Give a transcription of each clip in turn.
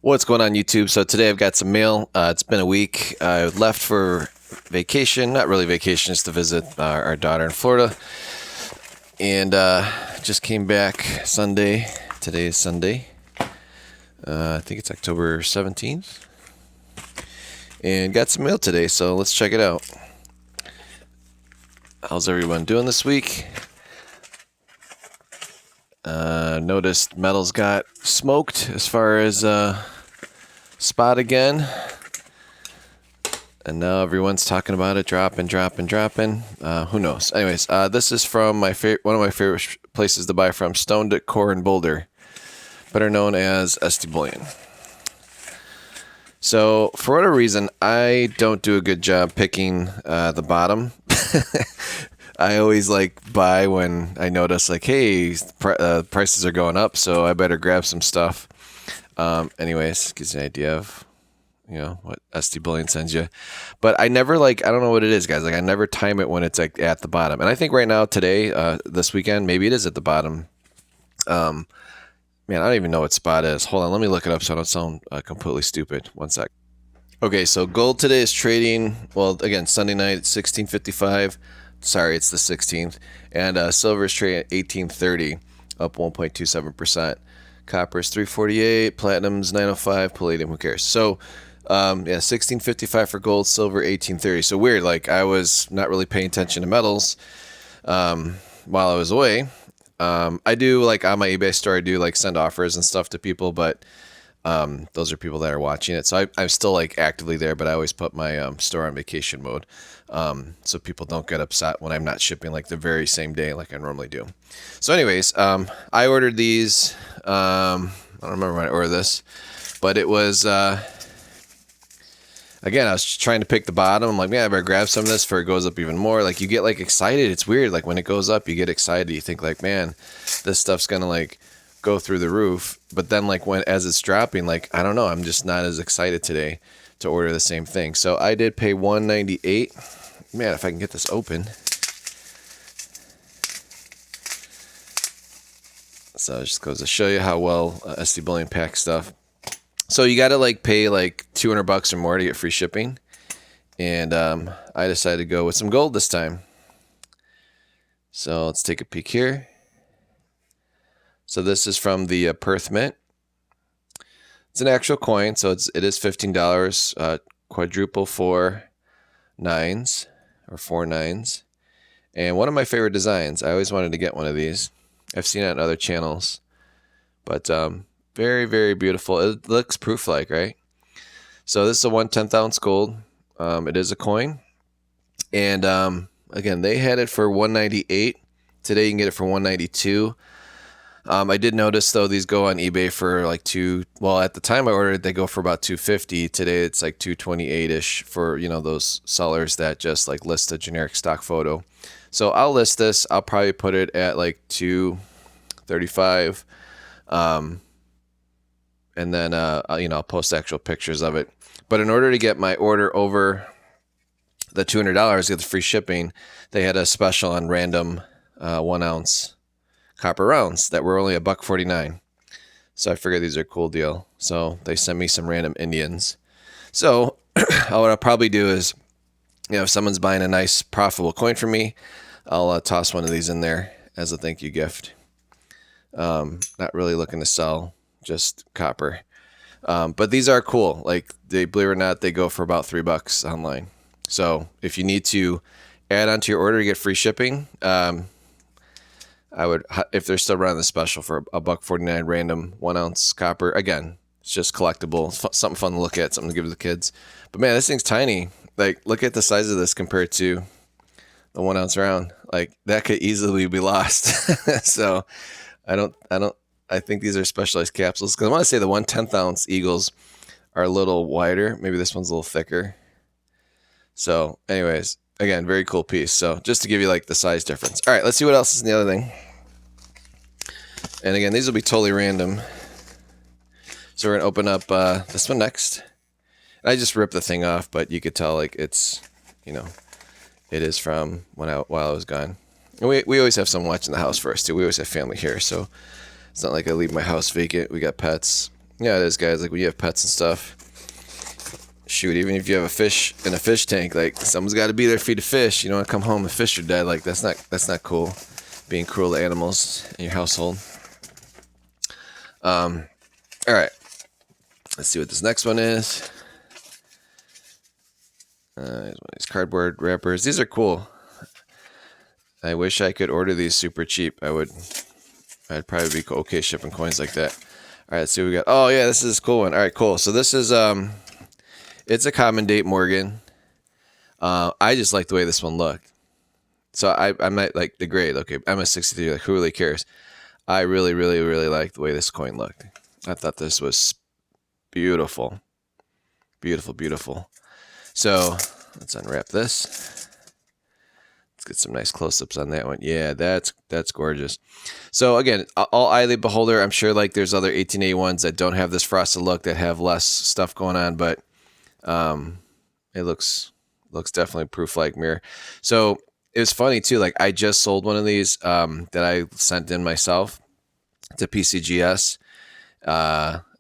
What's going on YouTube? So today I've got some mail. It's been a week. I left for vacation, not really vacation, just to visit our daughter in Florida. And just came back Sunday. Today is Sunday. I think it's October 17th. And got some mail today, so let's check it out. How's everyone doing this week? Noticed metals got smoked as far as spot again, and now everyone's talking about it dropping. Who knows? Anyways, this is from one of my favorite places to buy from, Stone Decor in Boulder, better known as SD Bullion. So for whatever reason, I don't do a good job picking the bottom. I always buy when I notice hey, prices are going up, so I better grab some stuff. Anyways, gives you an idea of what SD Bullion sends you. But I never I don't know what it is, guys. I never time it when it's at the bottom. And I think right now today, this weekend, maybe it is at the bottom. Man, I don't even know what spot is. Hold on, let me look it up so I don't sound completely stupid. One sec. Okay, so gold today is trading, well, again, Sunday night at 16.55. Sorry, it's the 16th. And silver is trading at 18.30, up 1.27%. Copper is 348, platinum's 905, palladium, who cares? So, 16.55 for gold, silver 18.30. So weird, I was not really paying attention to metals while I was away. I do, on my eBay store, I do, send offers and stuff to people, but those are people that are watching it. So I'm still actively there, but I always put my store on vacation mode, so people don't get upset when I'm not shipping the very same day like I normally do. So anyways, I ordered these. I don't remember when I ordered this, but it was again, I was trying to pick the bottom. I'm like, man, I better grab some of this before it goes up even more. You get excited. It's weird. When it goes up, you get excited. You think man, this stuff's gonna go through the roof. But then as it's dropping, I don't know, I'm just not as excited today to order the same thing. So I did pay $198. Man, if I can get this open. So it just goes to show you how well SD Bullion packs stuff. So you got to pay $200 or more to get free shipping. And I decided to go with some gold this time. So let's take a peek here. So this is from the Perth Mint. It's an actual coin, so it is $15. Quadruple 4 nines, or 4 nines. And one of my favorite designs. I always wanted to get one of these. I've seen it on other channels. But very, very beautiful. It looks proof-like, right? So this is a 1/10 ounce gold. It is a coin. And again, they had it for $198. Today you can get it for $192. I did notice though these go on eBay for well, at the time I ordered they go for about $250. Today it's $228ish for those sellers that just list a generic stock photo. So I'll list this. I'll probably put it at $235, and then I'll post actual pictures of it. But in order to get my order over the $200, get the free shipping, they had a special on random 1 ounce copper rounds that were only $1.49. So I figured these are a cool deal. So they sent me some random Indians. So what I'll probably do is, if someone's buying a nice profitable coin for me, I'll toss one of these in there as a thank you gift. Not really looking to sell, just copper. But these are cool. They, believe it or not, they go for about $3 online. So if you need to add onto your order to get free shipping, I would, if they're still running the special for $1.49 random 1 ounce copper. Again, it's just collectible, something fun to look at, something to give to the kids. But man, this thing's tiny. Look at the size of this compared to the 1 ounce round. That could easily be lost. So I think these are specialized capsules, because I want to say the 1/10 ounce Eagles are a little wider. Maybe this one's a little thicker. So anyways, again, very cool piece. So just to give you the size difference. All right, let's see what else is in the other thing. And again, these will be totally random. So we're gonna open up this one next. I just ripped the thing off, but you could tell it's, it is from while I was gone. And we always have someone watching the house for us too. We always have family here, so it's not like I leave my house vacant. We got pets. Yeah, it is, guys. Like when you have pets and stuff, shoot, even if you have a fish in a fish tank, like someone's got to be there to feed the fish. You don't want to come home and fish are dead. Like that's not cool. Being cruel to animals in your household. All right, let's see what this next one is. These cardboard wrappers. These are cool. I wish I could order these super cheap. I'd probably be okay shipping coins like that. All right, let's see what we got. Oh yeah, this is a cool one. All right, cool. So this is it's a common date Morgan. I just like the way this one looked. So I might like the grade. Okay, MS63. Like who really cares? I really, really, really like the way this coin looked. I thought this was beautiful, beautiful, beautiful. So let's unwrap this. Let's get some nice close-ups on that one. Yeah, that's gorgeous. So again, all eye beholder. I'm sure like there's other 1881s that don't have this frosted look, that have less stuff going on, but it looks definitely proof like mirror. So it was funny too. Like I just sold one of these that I sent in myself to PCGS.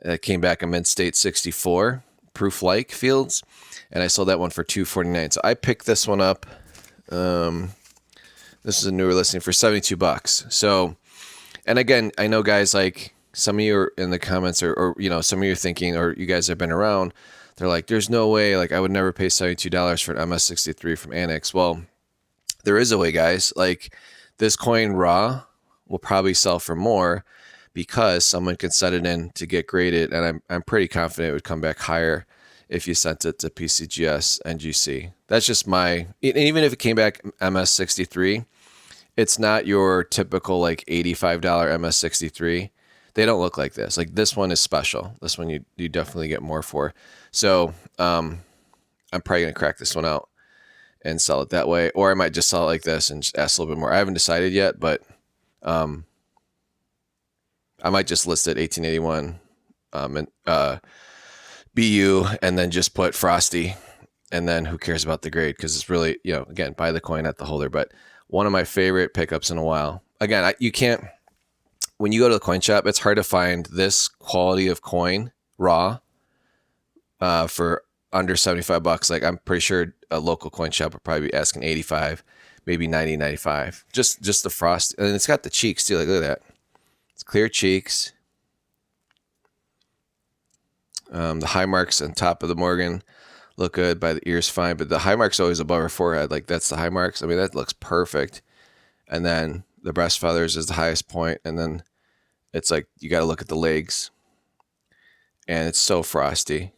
It came back a mint state 64 proof like fields, and I sold that one for $249. So I picked this one up. This is a newer listing for $72. So, and again, I know guys, like some of you are in the comments, or you know, some of you are thinking, or you guys have been around, they're like, there's no way, like I would never pay $72 for an MS63 from Annex. Well, there is a way, guys. Like this coin raw will probably sell for more because someone can set it in to get graded, and I'm pretty confident it would come back higher if you sent it to PCGS NGC. That's just my, even if it came back MS63, it's not your typical like $85 MS63. They don't look like this. Like this one is special. This one you definitely get more for. So I'm probably gonna crack this one out and sell it that way, or I might just sell it like this and just ask a little bit more. I haven't decided yet, but I might just list it 1881 and BU, and then just put Frosty, and then who cares about the grade, because it's really, you know, again, buy the coin at the holder. But one of my favorite pickups in a while. Again, you can't, when you go to the coin shop, it's hard to find this quality of coin raw for under $75. Like I'm pretty sure a local coin shop would probably be asking 85, maybe 90, 95. Just the frost, and it's got the cheeks too. Like look at that, it's clear cheeks. The high marks on top of the Morgan look good. By the ears fine, but the high mark's always above her forehead. Like that's the high marks. I mean, that looks perfect. And then the breast feathers is the highest point, and then it's like you got to look at the legs, and it's so frosty.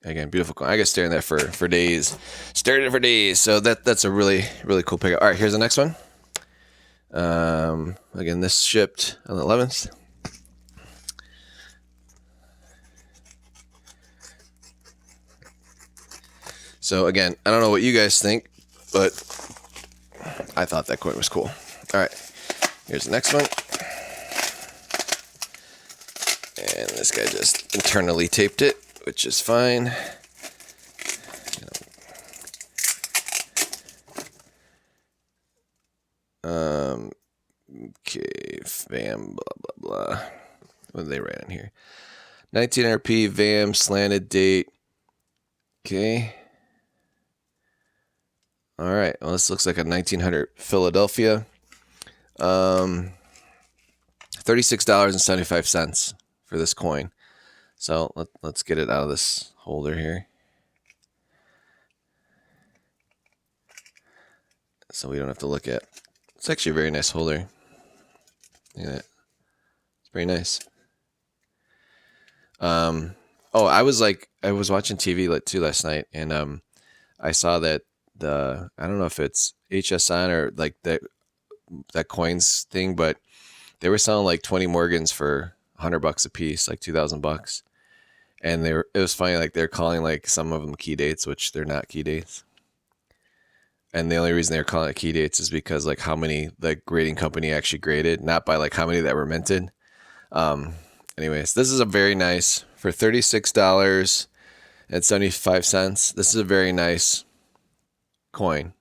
Again, beautiful coin. I could stare at that for days. Stared at it for days. So that's a really, really cool pickup. All right, here's the next one. Again, this shipped on the 11th. So again, I don't know what you guys think, but I thought that coin was cool. All right, here's the next one. And this guy just internally taped it, which is fine. Okay, VAM, blah, blah, blah. What did they write on here? 19RP, VAM, slanted date. Okay. All right, well, this looks like a 1900 Philadelphia. $36.75 for this coin. So let's get it out of this holder here, so we don't have to look at. It's actually a very nice holder. Look at that. It's very nice. Oh, I was watching TV last night, and I saw that I don't know if it's HSN or like that coins thing, but they were selling like 20 Morgans for $100 a piece, like $2,000. And it was funny, like they're calling like some of them key dates, which they're not key dates. And the only reason they're calling it key dates is because like how many the grading company actually graded, not by like how many that were minted. Anyways, this is a very nice, for $36.75. This is a very nice coin.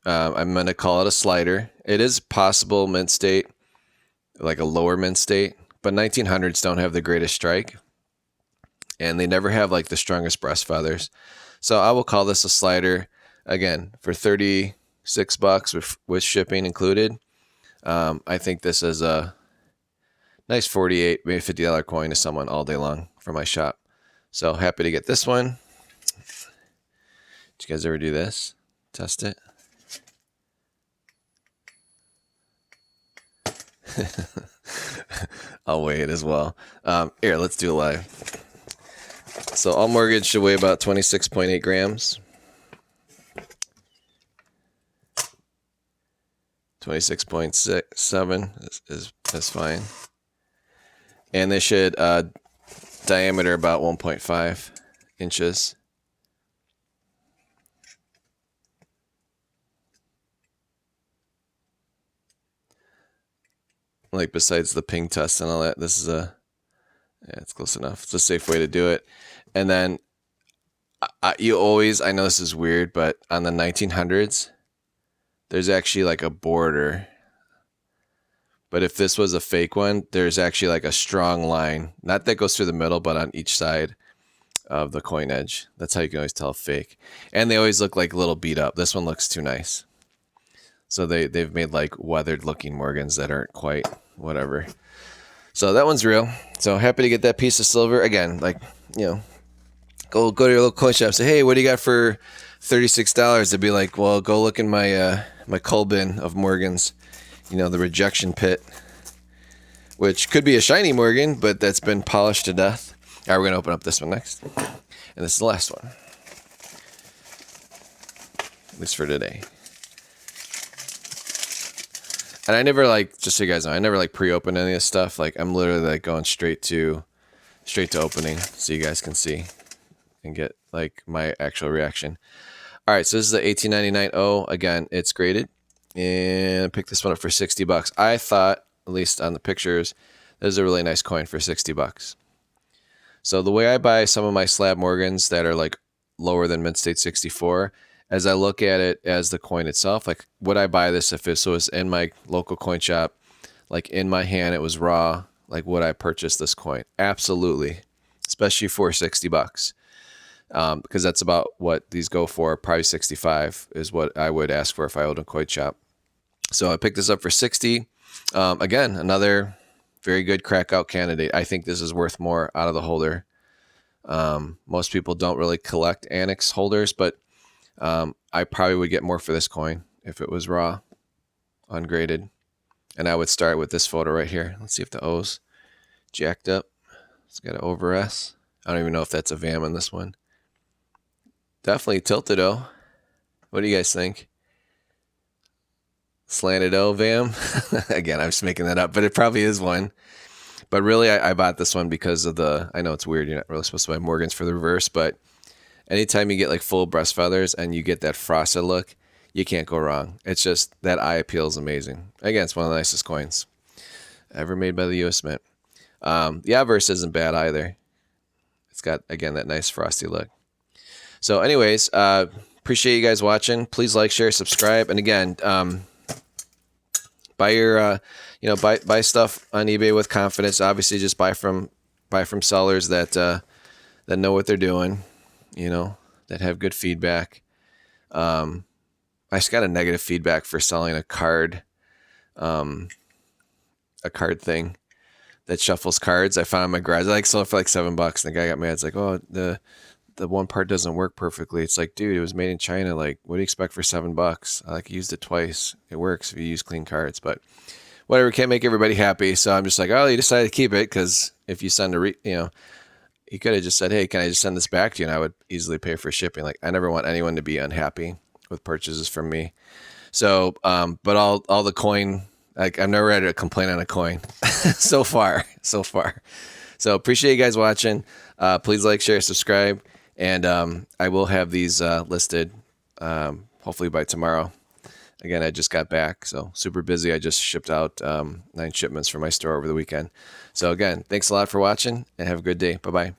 I'm going to call it a slider. It is possible mint state, like a lower mint state, but 1900s don't have the greatest strike. and they never have like the strongest breast feathers. So I will call this a slider again for $36 with shipping included. I think this is a nice $48, maybe $50 coin to someone all day long for my shop. So happy to get this one. Did you guys ever do this? Test it? I'll weigh it as well. Here, let's do it live. So all mortgage should weigh about 26.8 grams. 26.7 is fine. And they should diameter about 1.5 inches. Like besides the ping test and all that, this is yeah, it's close enough. It's a safe way to do it. And then you always, I know this is weird, but on the 1900s, there's actually like a border. But if this was a fake one, there's actually like a strong line, not that goes through the middle, but on each side of the coin edge. That's how you can always tell fake. And they always look like a little beat up. This one looks too nice. So they've made like weathered looking Morgans that aren't quite whatever. So that one's real. So happy to get that piece of silver. Again, like, you know, go to your local coin shop, say, hey, what do you got for $36? They'd be like, well, go look in my my coal bin of Morgans, you know, the rejection pit, which could be a shiny Morgan, but that's been polished to death. All right, we're gonna open up this one next, and this is the last one, at least for today. And I never like, just so you guys know, I never like pre-open any of this stuff. Like I'm literally like going straight to opening, so you guys can see and get like my actual reaction. All right, so this is the 1899 Again, it's graded, and I picked this one up for $60. I thought, at least on the pictures, this is a really nice coin for $60. So the way I buy some of my slab Morgans that are like lower than mid-state 64, as I look at it as the coin itself, like would I buy this if this was in my local coin shop, like in my hand, it was raw, like would I purchase this coin? Absolutely, especially for $60. Because that's about what these go for. Probably 65 is what I would ask for if I owned a coin shop. So I picked this up for 60. Again, another very good crack out candidate. I think this is worth more out of the holder. Most people don't really collect annex holders, but I probably would get more for this coin if it was raw, ungraded. And I would start with this photo right here. Let's see if the O's jacked up. It's got an over S. I don't even know if that's a VAM on this one. Definitely tilted O. What do you guys think? Slanted O VAM? Again, I'm just making that up, but it probably is one. But really, I bought this one because of the, I know it's weird, you're not really supposed to buy Morgans for the reverse, but anytime you get like full breast feathers and you get that frosted look, you can't go wrong. It's just, that eye appeal is amazing. Again, it's one of the nicest coins ever made by the U.S. Mint. The obverse isn't bad either. It's got, again, that nice frosty look. So anyways, appreciate you guys watching. Please like, share, subscribe. And again, buy your, buy stuff on eBay with confidence. Obviously, just buy from sellers that know what they're doing, that have good feedback. I just got a negative feedback for selling a card thing that shuffles cards. I found in my garage. I sold it for like $7. And the guy got mad. It's like, oh, the one part doesn't work perfectly. It's like, dude, it was made in China. Like, what do you expect for $7? I used it twice. It works if you use clean cards, but whatever, can't make everybody happy. So I'm just like, oh, you decided to keep it because if you send you could have just said, hey, can I just send this back to you? And I would easily pay for shipping. Like, I never want anyone to be unhappy with purchases from me. So, but all the coin, like, I've never had a complaint on a coin so far. So appreciate you guys watching. Please like, share, subscribe. And I will have these listed hopefully by tomorrow. Again, I just got back, so super busy. I just shipped out 9 shipments from my store over the weekend. So again, thanks a lot for watching, and have a good day. Bye-bye.